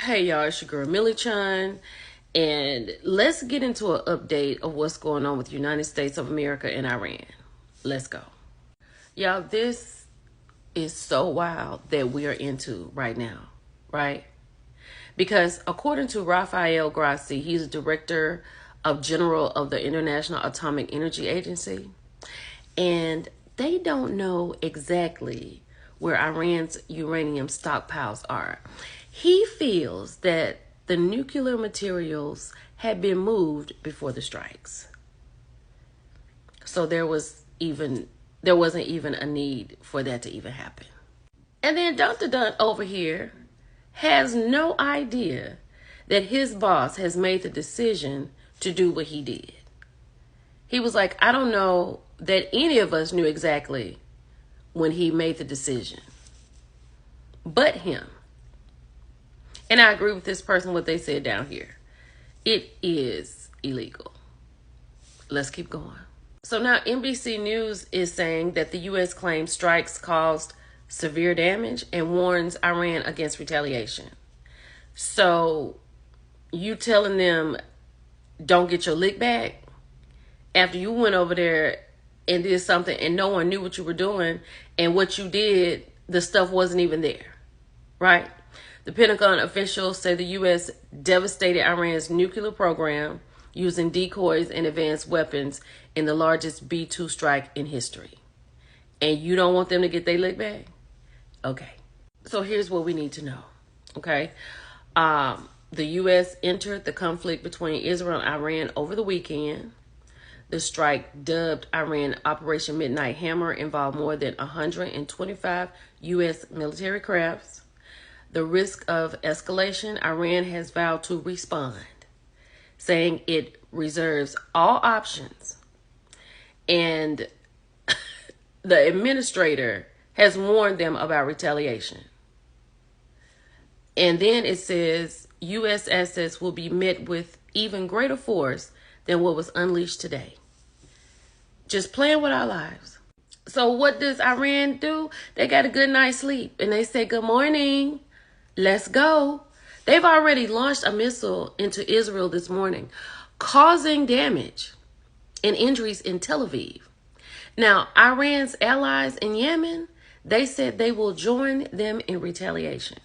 Hey y'all, it's your girl Millie Chun, and let's get into an update of what's going on with the United States of America and Iran. Let's go. Y'all, this is so wild that we are into right now, right? Because according to Rafael Grossi, he's a director of general of the International Atomic Energy Agency, and they don't know exactly where Iran's uranium stockpiles are. He feels that the nuclear materials had been moved before the strikes. So there wasn't even a need for that to even happen. And then Dr. Dunn over here has no idea that his boss has made the decision to do what he did. He was like, I don't know that any of us knew exactly when he made the decision, but him. And I agree with this person, what they said down here. It is illegal. Let's keep going. So now NBC News is saying that the U.S. claims strikes caused severe damage and warns Iran against retaliation. So you telling them don't get your lick back after you went over there and did something and no one knew what you were doing, and what you did, the stuff wasn't even there, right? The Pentagon officials say the U.S. devastated Iran's nuclear program using decoys and advanced weapons in the largest B-2 strike in history. And you don't want them to get their lick back? Okay. So here's what we need to know, okay? The U.S. entered the conflict between Israel and Iran over the weekend. The strike, dubbed Iran Operation Midnight Hammer, involved more than 125 U.S. military crafts. The risk of escalation, Iran has vowed to respond, saying it reserves all options. And the administrator has warned them about retaliation. And then it says U.S. assets will be met with even greater force than what was unleashed today. Just playing with our lives. So what does Iran do? They got a good night's sleep and they say, good morning. Let's go. They've already launched a missile into Israel this morning, causing damage and injuries in Tel Aviv. Now, Iran's allies in Yemen, they said they will join them in retaliation.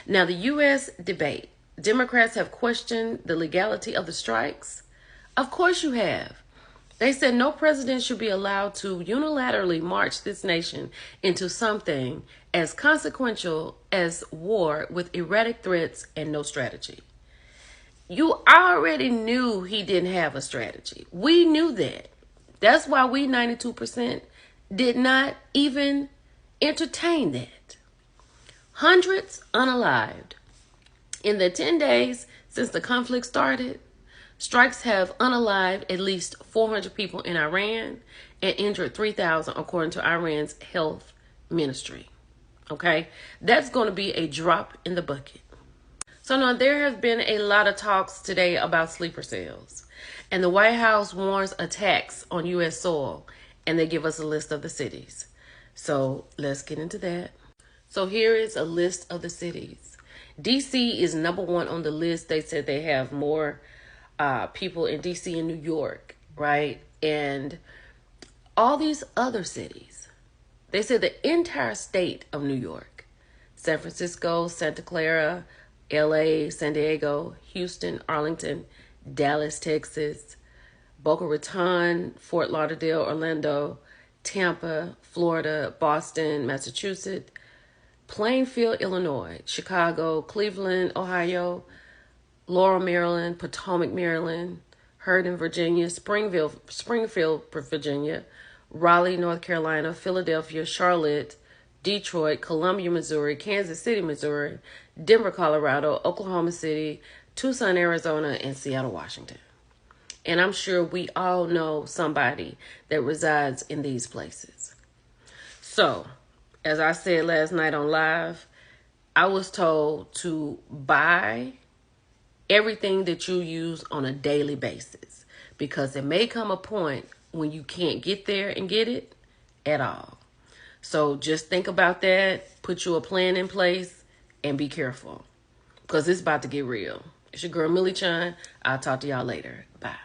Now, the U.S. debate. Democrats have questioned the legality of the strikes. Of course you have. They said no president should be allowed to unilaterally march this nation into something as consequential as war with erratic threats and no strategy. You already knew he didn't have a strategy. We knew that. That's why we 92% did not even entertain that. Hundreds unalived. In the 10 days since the conflict started, strikes have unalived at least 400 people in Iran and injured 3,000 according to Iran's health ministry. Okay, that's going to be a drop in the bucket. So now there have been a lot of talks today about sleeper cells, and the White House warns attacks on U.S. soil, and they give us a list of the cities. So let's get into that. So here is a list of the cities. D.C. is number one on the list. They said they have more people in D.C. and New York, right? And all these other cities. They said the entire state of New York, San Francisco, Santa Clara, LA, San Diego, Houston, Arlington, Dallas, Texas, Boca Raton, Fort Lauderdale, Orlando, Tampa, Florida, Boston, Massachusetts, Plainfield, Illinois, Chicago, Cleveland, Ohio, Laurel, Maryland, Potomac, Maryland, Herndon, Virginia, Springfield, Virginia, Raleigh, North Carolina, Philadelphia, Charlotte, Detroit, Columbia, Missouri, Kansas City, Missouri, Denver, Colorado, Oklahoma City, Tucson, Arizona, and Seattle, Washington. And I'm sure we all know somebody that resides in these places. So, as I said last night on live, I was told to buy everything that you use on a daily basis, because there may come a point when you can't get there and get it at all. So just think about that, put you a plan in place, and be careful. because it's about to get real. It's your girl, Millie Chun. I'll talk to y'all later. Bye.